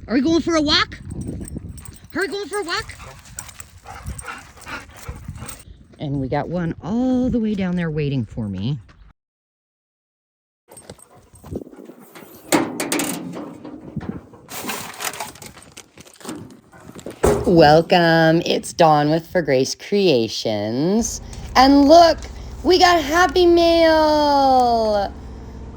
Are we going for a walk? Are we going for a walk? And we got one all the way down there waiting for me. Welcome, it's Dawn with For Grace Creations. And look, we got Happy Mail!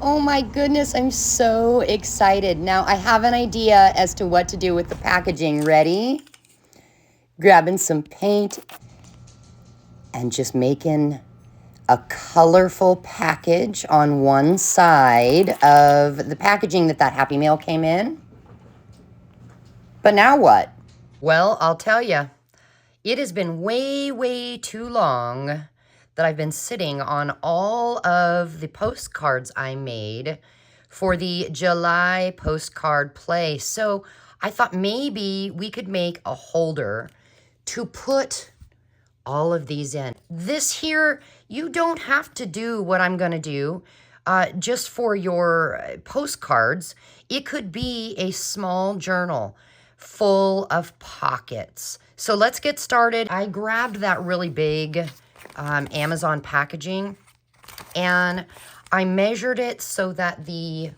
Oh my goodness, I'm so excited. Now I have an idea as to what to do with the packaging. Ready? Grabbing some paint and just making a colorful package on one side of the packaging that Happy Mail came in. But now what? Well, I'll tell you, it has been way too long that I've been sitting on all of the postcards I made for the July postcard play. So I thought maybe we could make a holder to put all of these in. This here, you don't have to do what I'm gonna do just for your postcards. It could be a small journal full of pockets. So let's get started. I grabbed that really big Amazon packaging and I measured it so that the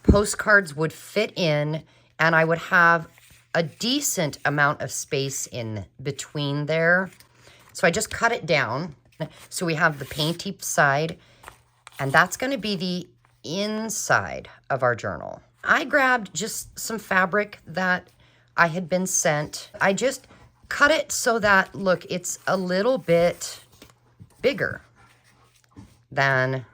postcards would fit in and I would have a decent amount of space in between there. So I just cut it down. So we have the painty side and that's going to be the inside of our journal. I grabbed just some fabric that I had been sent. I just cut it so that, look, it's a little bit bigger than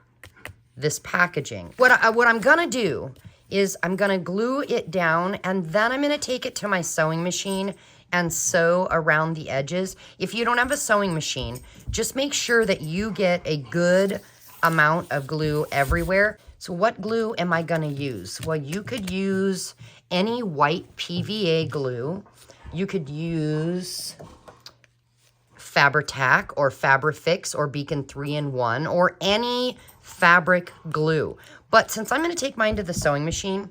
this packaging. What I'm gonna do is I'm gonna glue it down and then I'm gonna take it to my sewing machine and sew around the edges. If you don't have a sewing machine, just make sure that you get a good amount of glue everywhere. So what glue am I gonna use? Well, you could use any white PVA glue. You could use Fabri-Tac or Fabri-Fix or Beacon 3-in-1 or any fabric glue. But since I'm gonna take mine to the sewing machine,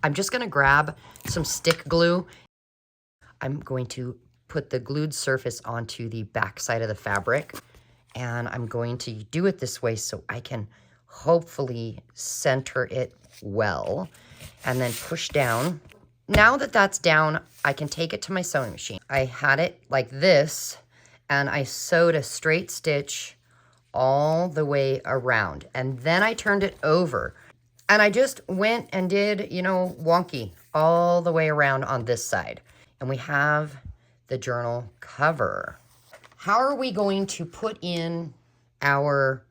I'm just gonna grab some stick glue. I'm going to put the glued surface onto the back side of the fabric and I'm going to do it this way so I can hopefully center it well and then push down. Now that that's down, I can take it to my sewing machine. I had it like this and I sewed a straight stitch all the way around and then I turned it over and I just went and did, you know, wonky all the way around on this side. And we have the journal cover. How are we going to put in our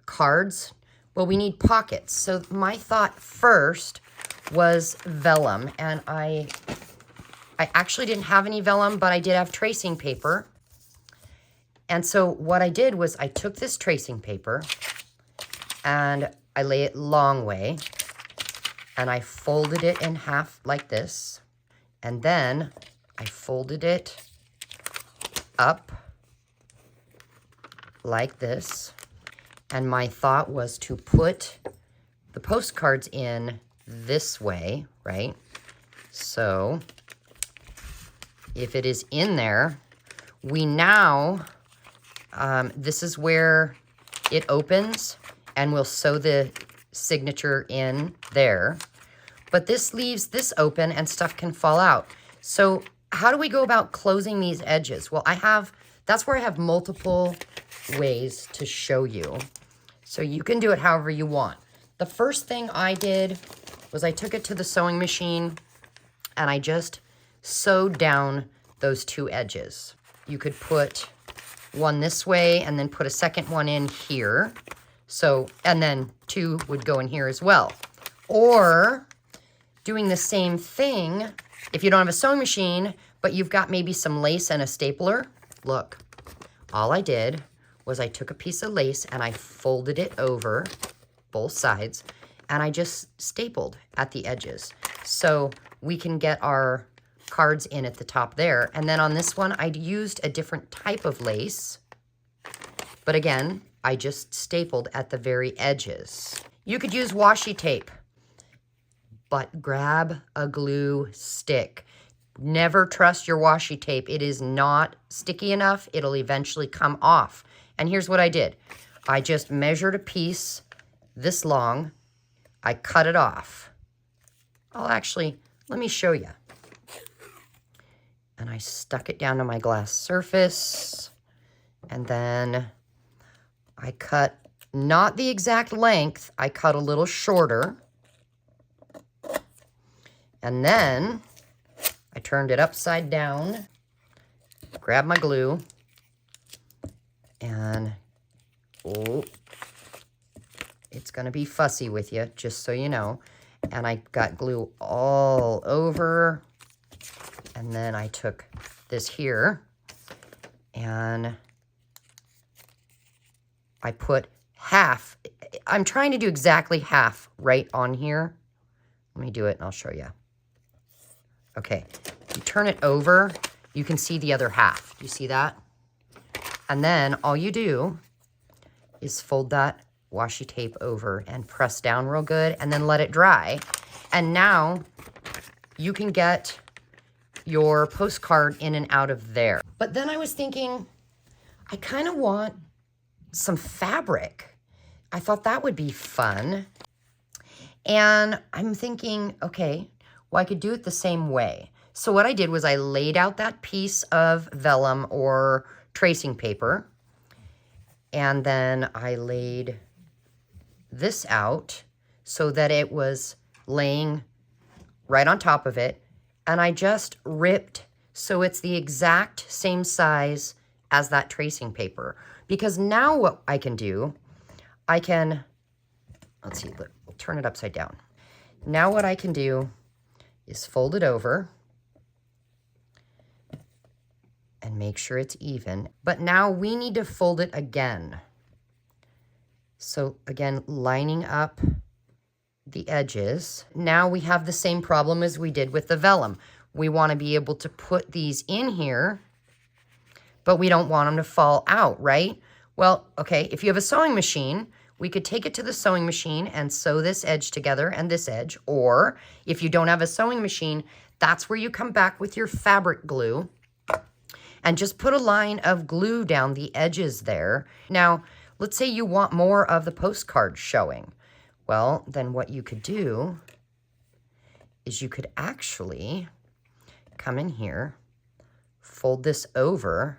cards? Well, we need pockets. So my thought first was vellum, and I actually didn't have any vellum, but I did have tracing paper. And so what I did was I took this tracing paper and I lay it long way and I folded it in half like this. And then I folded it up like this. And my thought was to put the postcards in this way, right? So if it is in there, we now, this is where it opens and we'll sew the signature in there. But this leaves this open and stuff can fall out. So how do we go about closing these edges? Well, that's where I have multiple ways to show you. So you can do it however you want. The first thing I did was I took it to the sewing machine and I just sewed down those two edges. You could put one this way and then put a second one in here. So, and then two would go in here as well. Or doing the same thing, if you don't have a sewing machine, but you've got maybe some lace and a stapler, look, all I did was I took a piece of lace and I folded it over both sides and I just stapled at the edges. So we can get our cards in at the top there. And then on this one, I'd used a different type of lace, but again, I just stapled at the very edges. You could use washi tape. but grab a glue stick. Never trust your washi tape. It is not sticky enough. It'll eventually come off. And here's what I did. I just measured a piece this long. I cut it off. Let me show you. And I stuck it down to my glass surface. And then I cut, not the exact length, I cut a little shorter. And then I turned it upside down, grabbed my glue, and it's gonna be fussy with you, just so you know. And I got glue all over. And then I took this here and I put half. I'm trying to do exactly half right on here. Let me do it and I'll show you. Okay, you turn it over, you can see the other half. Do you see that? And then all you do is fold that washi tape over and press down real good and then let it dry. And now you can get your postcard in and out of there. But then I was thinking, I kind of want some fabric. I thought that would be fun. And I'm thinking, okay, well, I could do it the same way. So what I did was I laid out that piece of vellum or tracing paper, and then I laid this out so that it was laying right on top of it. And I just ripped so it's the exact same size as that tracing paper. Because now what I can do, I can, let's see, look, we'll turn it upside down. Now what I can do is fold it over and make sure it's even. But now we need to fold it again. So again, lining up the edges. Now we have the same problem as we did with the vellum. We want to be able to put these in here, but we don't want them to fall out, right? Well, okay, if you have a sewing machine, we could take it to the sewing machine and sew this edge together and this edge. Or if you don't have a sewing machine, that's where you come back with your fabric glue and just put a line of glue down the edges there. Now, let's say you want more of the postcard showing. Well, then what you could do is you could actually come in here, fold this over,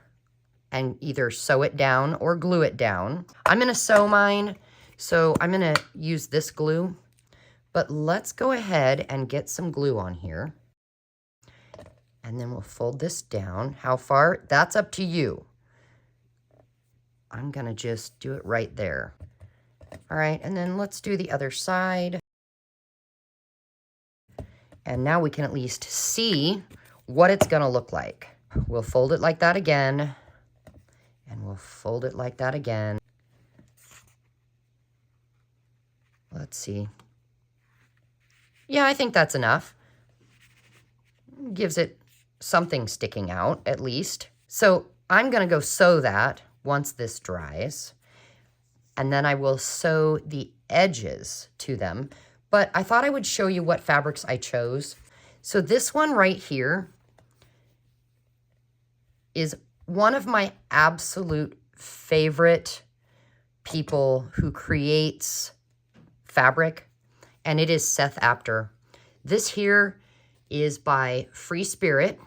and either sew it down or glue it down. I'm gonna sew mine, so I'm gonna use this glue, but let's go ahead and get some glue on here. And then we'll fold this down. How far? That's up to you. I'm gonna just do it right there. All right, and then let's do the other side. And now we can at least see what it's gonna look like. We'll fold it like that again, and we'll fold it like that again. Let's see. Yeah, I think that's enough. Gives it something sticking out, at least. So I'm gonna go sew that once this dries. And then I will sew the edges to them. But I thought I would show you what fabrics I chose. So this one right here is one of my absolute favorite people who creates fabric, and it is Seth Apter. This here is by Free Spirit,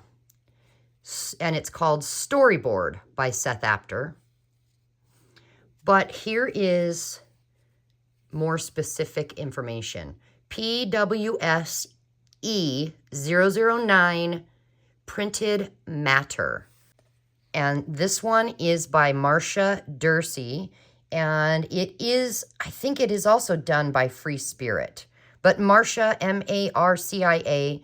and it's called Storyboard by Seth Apter. But here is more specific information. PWSE009 Printed Matter. And this one is by Marcia Dursey. And it is, I think it is also done by Free Spirit. But Marcia, M-A-R-C-I-A,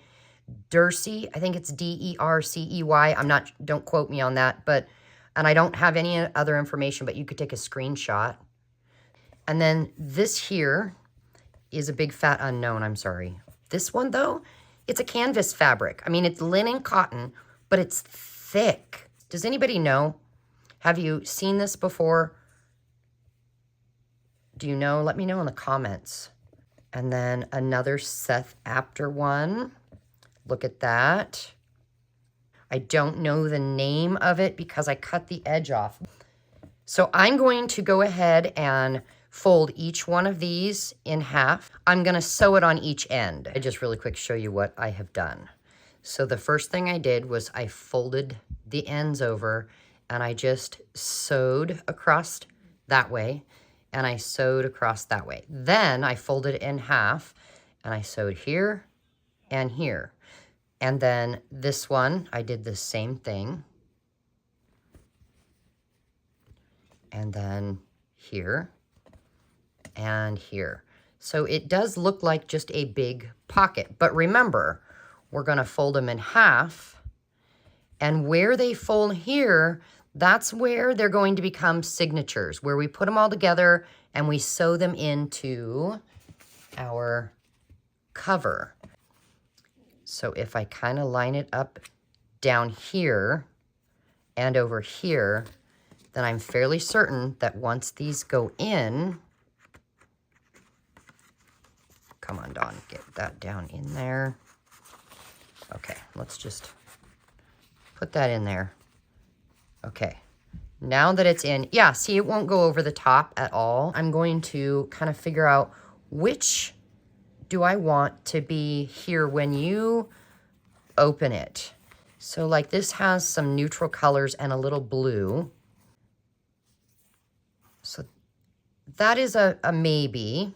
Dursey, I think it's D-E-R-C-E-Y. I'm not, don't quote me on that, but, and I don't have any other information, but you could take a screenshot. And then this here is a big fat unknown, I'm sorry. This one though, it's a canvas fabric. I mean, it's linen cotton, but it's thick. Does anybody know? Have you seen this before? Do you know? Let me know in the comments. And then another Seth Apter one. Look at that. I don't know the name of it because I cut the edge off. So I'm going to go ahead and fold each one of these in half. I'm going to sew it on each end. I just really quick show you what I have done. So the first thing I did was I folded the ends over and I just sewed across that way and I sewed across that way. Then I folded it in half and I sewed here and here. And then this one, I did the same thing. And then here and here. So it does look like just a big pocket. But remember, we're going to fold them in half. And where they fold here, that's where they're going to become signatures, where we put them all together and we sew them into our cover. So if I kind of line it up down here and over here, then I'm fairly certain that once these go in, come on, Dawn, get that down in there. Okay, let's just put that in there. Okay, now that it's in, yeah, see, it won't go over the top at all. I'm going to kind of figure out which do I want to be here when you open it. So like this has some neutral colors and a little blue. So that is a maybe.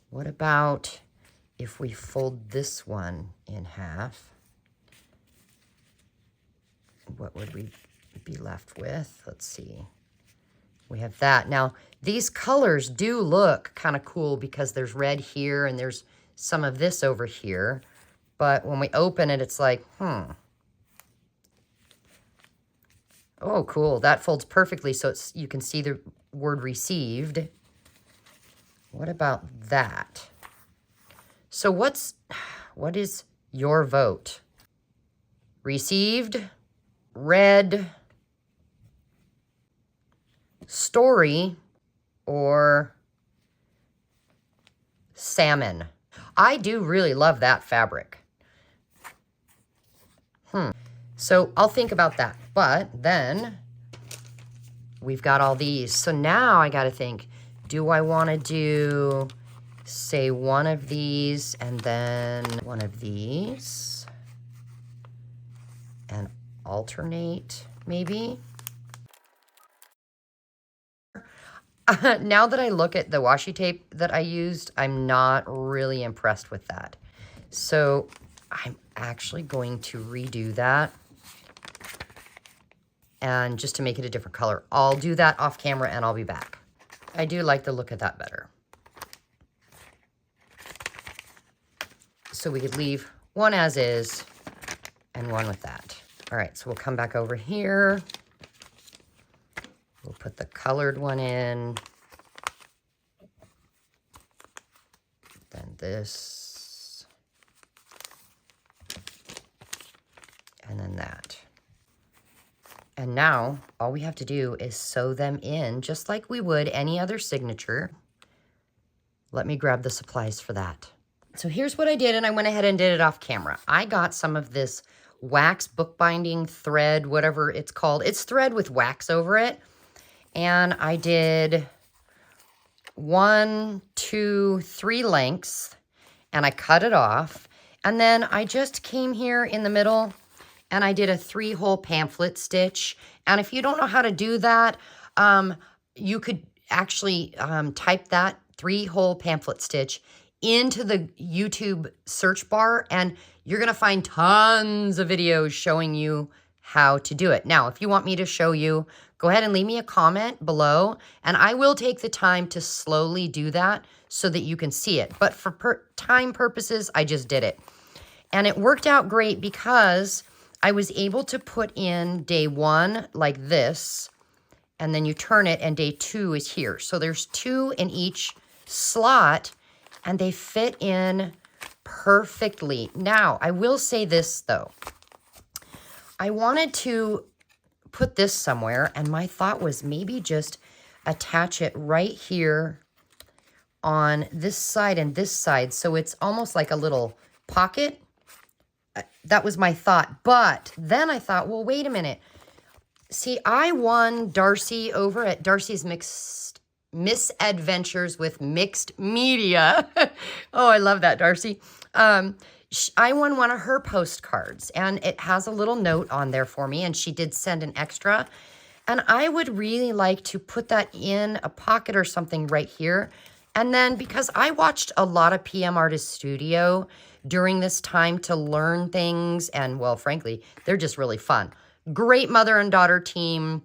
What about if we fold this one in half? What would we be left with? Let's see. We have that. Now, these colors do look kind of cool because there's red here and there's some of this over here. But when we open it, it's like, oh, cool. That folds perfectly so you can see the word received. What about that? So what is your vote? Received, red, story, or salmon? I do really love that fabric. So I'll think about that. But then we've got all these. So now I got to think, do I want to do, say, one of these and then one of these and alternate maybe? Now that I look at the washi tape that I used, I'm not really impressed with that. So I'm actually going to redo that. And just to make it a different color. I'll do that off camera and I'll be back. I do like the look of that better. So we could leave one as is and one with that. All right, so we'll come back over here. We'll put the colored one in. Then this. And then that. And now all we have to do is sew them in just like we would any other signature. Let me grab the supplies for that. So here's what I did, and I went ahead and did it off camera. I got some of this wax bookbinding thread, whatever it's called. It's thread with wax over it. And I did 1, 2, 3 lengths, and I cut it off. And then I just came here in the middle and I did a 3-hole pamphlet stitch. And if you don't know how to do that, you could actually type that 3-hole pamphlet stitch into the YouTube search bar, and you're going to find tons of videos showing you how to do it. Now, if you want me to show you, go ahead and leave me a comment below, and I will take the time to slowly do that so that you can see it. But for time purposes, I just did it. And it worked out great because I was able to put in day 1 like this, and then you turn it and day 2 is here. So there's 2 in each slot, and they fit in perfectly. Now, I will say this though. I wanted to put this somewhere, and my thought was maybe just attach it right here on this side and this side. So it's almost like a little pocket. That was my thought. But then I thought, well, wait a minute. See, I won Darcy over at Darcy's Misadventures with Mixed Media. Oh, I love that, Darcy. I won one of her postcards, and it has a little note on there for me, and she did send an extra. And I would really like to put that in a pocket or something right here. And then because I watched a lot of PM Artist Studio during this time to learn things, and well, frankly, they're just really fun. Great mother and daughter team.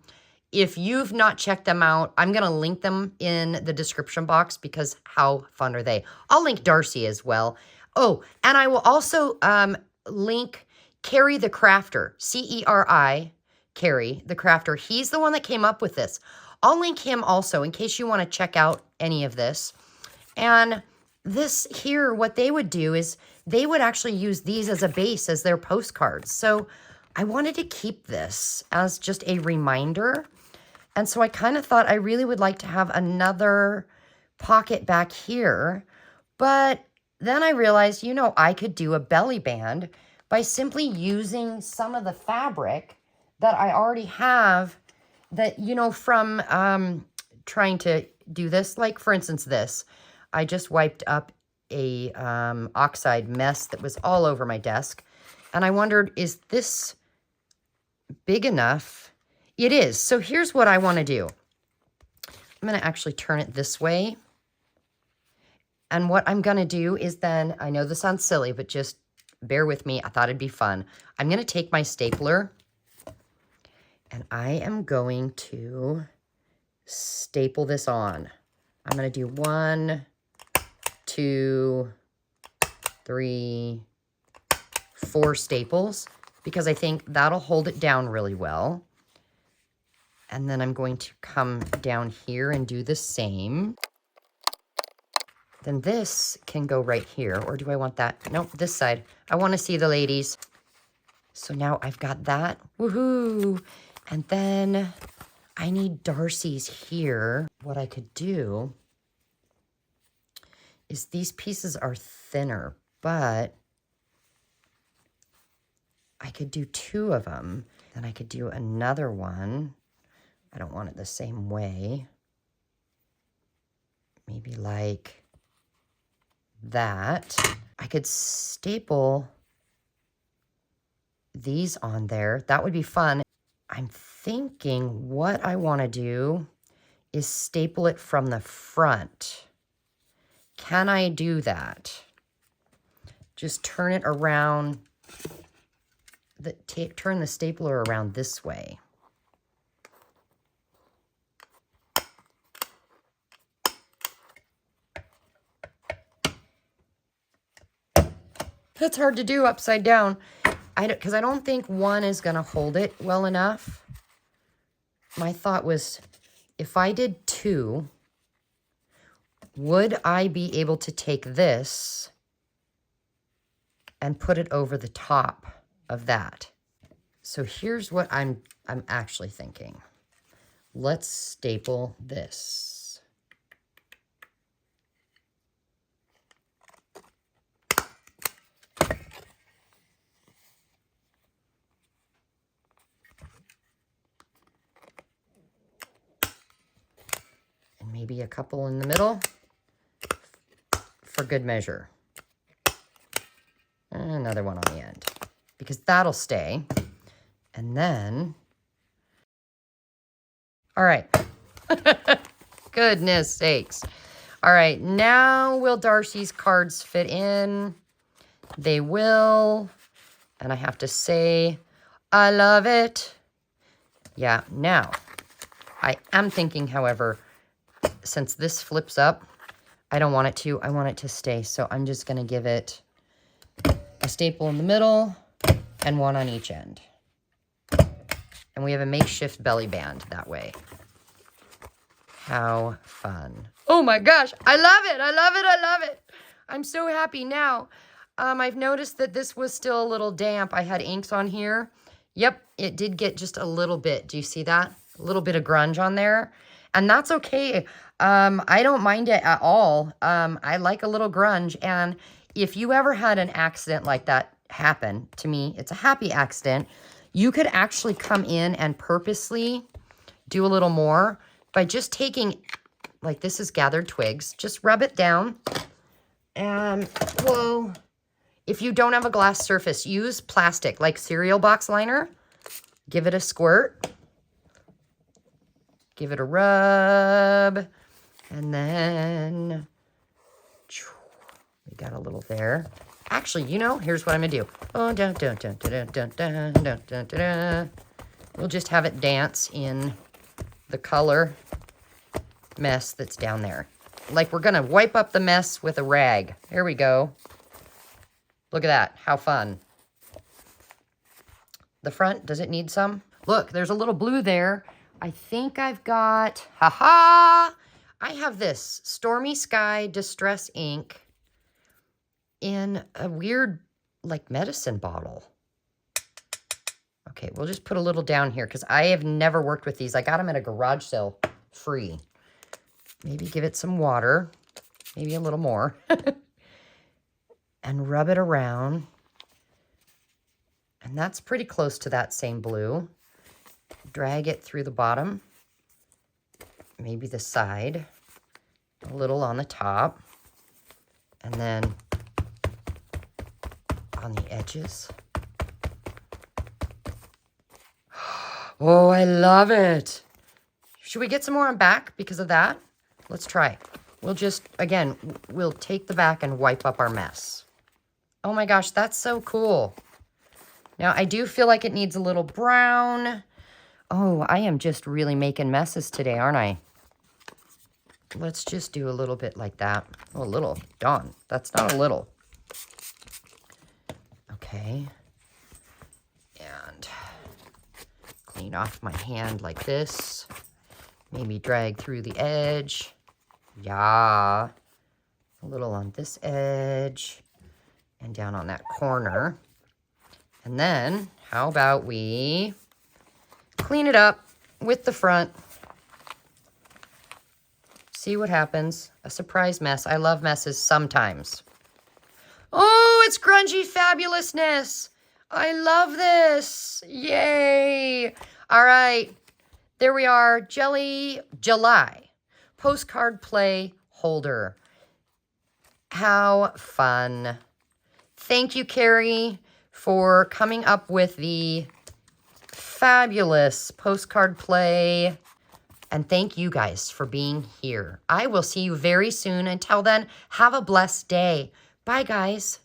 If you've not checked them out, I'm going to link them in the description box because how fun are they? I'll link Darcy as well. Oh, and I will also link Carrie the Crafter, C-E-R-I, Carrie the Crafter. He's the one that came up with this. I'll link him also in case you want to check out any of this. And this here, what they would do is they would actually use these as a base as their postcards. So I wanted to keep this as just a reminder. And so I kind of thought I really would like to have another pocket back here. But then I realized, you know, I could do a belly band by simply using some of the fabric that I already have that, you know, from trying to do this. Like, for instance, this. I just wiped up a oxide mess that was all over my desk. And I wondered, is this big enough? It is. So here's what I want to do. I'm going to actually turn it this way. And what I'm going to do is then, I know this sounds silly, but just bear with me. I thought it'd be fun. I'm going to take my stapler and I am going to staple this on. I'm going to do 1, 2, 3, 4 staples because I think that'll hold it down really well. And then I'm going to come down here and do the same. Then this can go right here. Or do I want that? Nope, this side. I want to see the ladies. So now I've got that. Woohoo! And then I need Darcy's here. What I could do is these pieces are thinner, but I could do 2 of them. Then I could do another one. I don't want it the same way. Maybe like that. I could staple these on there. That would be fun. I'm thinking what I want to do is staple it from the front. Can I do that? Just turn it around. Turn the stapler around this way. That's hard to do upside down. Because I don't think one is going to hold it well enough. My thought was, if I did 2, would I be able to take this and put it over the top of that? So here's what I'm actually thinking. Let's staple this. Maybe a couple in the middle for good measure. And another one on the end because that'll stay. And then, all right. Goodness sakes. All right, now will Darcy's cards fit in? They will. And I have to say, I love it. Yeah, now, I am thinking, however, since this flips up, I don't want it to. I want it to stay. So I'm just going to give it a staple in the middle and one on each end. And we have a makeshift belly band that way. How fun. Oh my gosh. I love it. I love it. I love it. I'm so happy now. I've noticed that this was still a little damp. I had inks on here. Yep, it did get just a little bit. Do you see that? A little bit of grunge on there. And that's okay. I don't mind it at all. I like a little grunge. And if you ever had an accident like that happen, to me, it's a happy accident. You could actually come in and purposely do a little more by just taking, like this is gathered twigs, just rub it down. And, whoa, if you don't have a glass surface, use plastic, like cereal box liner. Give it a squirt. Give it a rub. And then, we got a little there. Actually, you know, here's what I'm going to do. Oh, dun, dun, dun, dun, dun, dun, dun, dun, dun, dun. We'll just have it dance in the color mess that's down there. Like we're going to wipe up the mess with a rag. Here we go. Look at that. How fun. The front, does it need some? Look, there's a little blue there. I think I've got, ha-ha! I have this Stormy Sky Distress ink in a weird, like, medicine bottle. Okay, we'll just put a little down here because I have never worked with these. I got them at a garage sale free. Maybe give it some water, maybe a little more, and rub it around. And that's pretty close to that same blue. Drag it through the bottom, maybe the side, a little on the top, and then on the edges. Oh, I love it. Should we get some more on back because of that? Let's try. We'll just, again, we'll take the back and wipe up our mess. Oh my gosh, that's so cool. Now, I do feel like it needs a little brown. Oh, I am just really making messes today, aren't I? Let's just do a little bit like that. Oh, a little. Dawn, that's not a little. Okay. And clean off my hand like this. Maybe drag through the edge. Yeah. A little on this edge. And down on that corner. And then, how about we clean it up with the front. See what happens. A surprise mess. I love messes sometimes. Oh, it's grungy fabulousness. I love this. Yay. All right. There we are. July postcard play holder. How fun. Thank you, Carrie, for coming up with the fabulous postcard play. And thank you guys for being here. I will see you very soon. Until then, have a blessed day. Bye, guys.